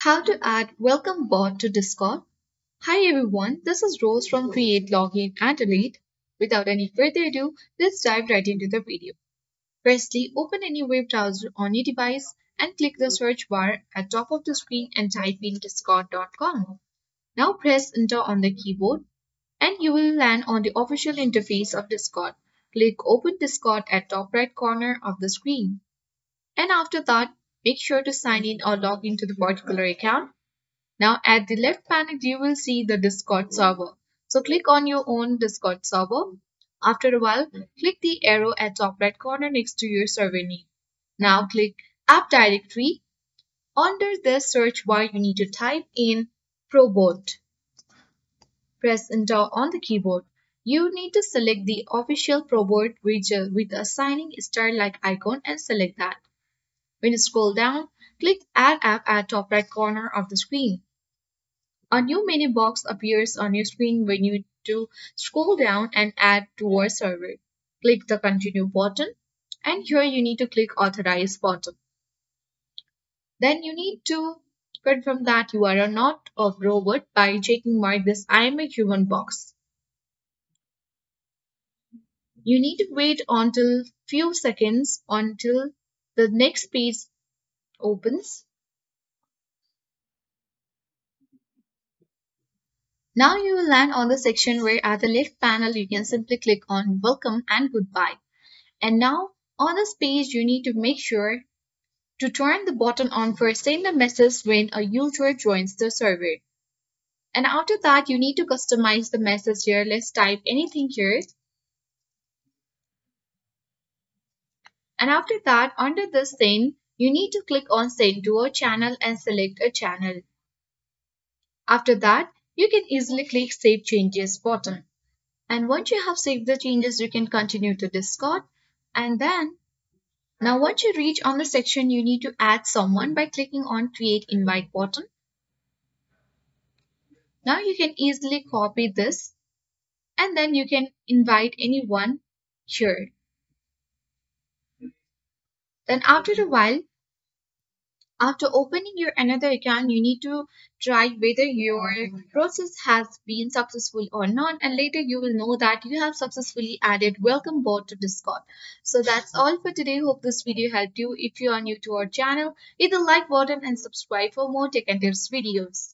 How to add welcome bot to Discord. Hi everyone, this is Rose from Create Login and Delete. Without any further ado, let's dive right into the video. Firstly, open any web browser on your device and click the search bar at top of the screen and type in discord.com. Now press enter on the keyboard and you will land on the official interface of Discord. Click open Discord at top right corner of the screen. And after that, make sure to sign in or log into the particular account. Now at the left panel, you will see the Discord server. So click on your own Discord server. After a while, click the arrow at top right corner next to your server name. Now click App Directory. Under the search bar, you need to type in Probot. Press enter on the keyboard. You need to select the official Probot widget with a signing star-like icon and select that. When you scroll down, click Add App at top right corner of the screen. A new menu box appears on your screen when you do scroll down and add to our server. Click the continue button and here you need to click authorize button. Then you need to confirm that you are not a robot by checking mark this I am a human box. You need to wait until few seconds until the next page opens. Now you will land on the section where at the left panel you can simply click on welcome and goodbye. And now on this page you need to make sure to turn the button on for send a message when a user joins the server. And after that you need to customize the message here. Let's type anything here. And after that under this thing you need to click on send to a channel and select a channel. After that you can easily click save changes button. And once you have saved the changes, you can continue to Discord. And then, now once you reach on the section, you need to add someone by clicking on create invite button. Now you can easily copy this and then you can invite anyone here. Then after a while, after opening your another account, you need to try whether your process has been successful or not, and later you will know that you have successfully added welcome bot to Discord. So that's all for today. Hope this video helped you. If you are new to our channel, hit the like button and subscribe for more tech and tips videos.